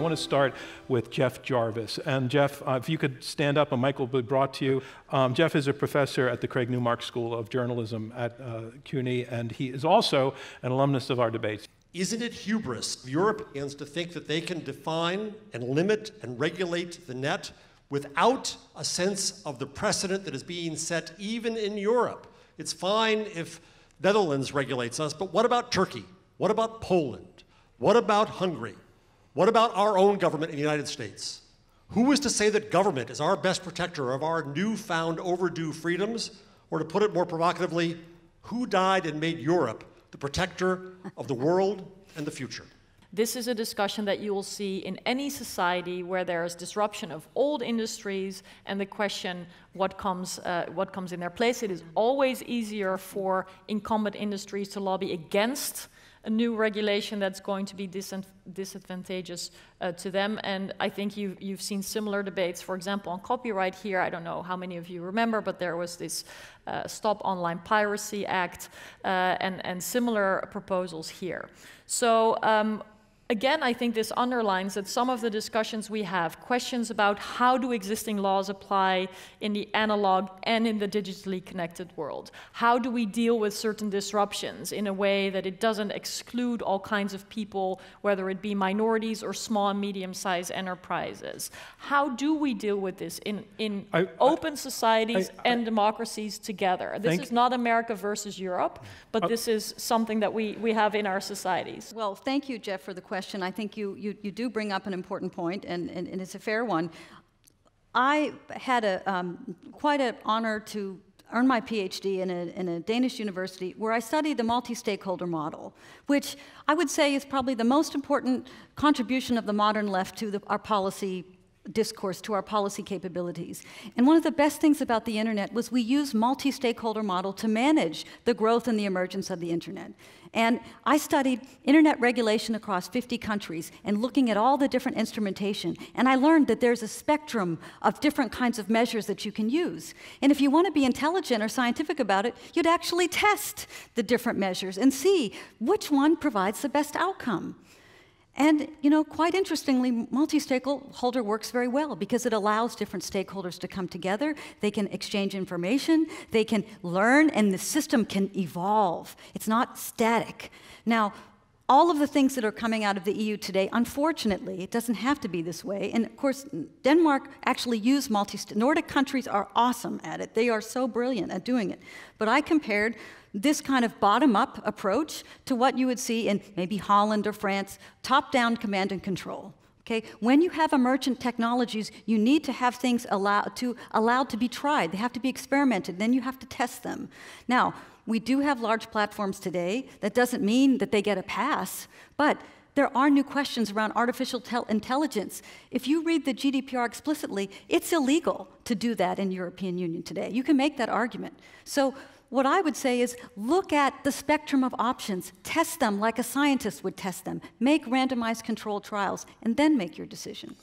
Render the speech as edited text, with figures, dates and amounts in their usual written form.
want to start with Jeff Jarvis. And Jeff, if you could stand up, a mic will be brought to you. Jeff is a professor at the Craig Newmark School of Journalism at CUNY, and he is also an alumnus of our debates. Isn't it hubris of Europeans to think that they can define and limit and regulate the net without a sense of the precedent that is being set even in Europe? It's fine if Netherlands regulates us, but what about Turkey? What about Poland? What about Hungary? What about our own government in the United States? Who is to say that government is our best protector of our newfound overdue freedoms? Or to put it more provocatively, who died and made Europe the protector of the world and the future? This is a discussion that you will see in any society where there is disruption of old industries and the question what comes in their place. It is always easier for incumbent industries to lobby against a new regulation that's going to be disadvantageous to them. And I think you've seen similar debates, for example, on copyright here. I don't know how many of you remember, but there was this Stop Online Piracy Act and similar proposals here. So again, I think this underlines that some of the discussions we have, questions about how do existing laws apply in the analog and in the digitally connected world? How do we deal with certain disruptions in a way that it doesn't exclude all kinds of people, whether it be minorities or small and medium-sized enterprises? How do we deal with this in open societies and democracies together? This is not America versus Europe, but this is something that we have in our societies. Well, thank you, Jeff, for the question. I think you do bring up an important point, and it's a fair one. I had quite an honor to earn my PhD in a Danish university where I studied the multi-stakeholder model, which I would say is probably the most important contribution of the modern left to our policy discourse, to our policy capabilities. And one of the best things about the internet was we use multi-stakeholder model to manage the growth and the emergence of the internet. And I studied internet regulation across 50 countries and looking at all the different instrumentation. And I learned that there's a spectrum of different kinds of measures that you can use. And if you want to be intelligent or scientific about it, you'd actually test the different measures and see which one provides the best outcome. And, you know, quite interestingly, multi-stakeholder works very well because it allows different stakeholders to come together. They can exchange information, they can learn, and the system can evolve. It's not static. Now, all of the things that are coming out of the EU today, unfortunately, it doesn't have to be this way. And of course, Denmark actually used Nordic countries are awesome at it. They are so brilliant at doing it. But I compared this kind of bottom-up approach to what you would see in maybe Holland or France, top-down command and control. Okay? When you have emergent technologies, you need to have things allowed to be tried. They have to be experimented. Then you have to test them. Now, we do have large platforms today. That doesn't mean that they get a pass, but there are new questions around artificial intelligence. If you read the GDPR explicitly, it's illegal to do that in European Union today. You can make that argument. So what I would say is look at the spectrum of options, test them like a scientist would test them, make randomized controlled trials, and then make your decision.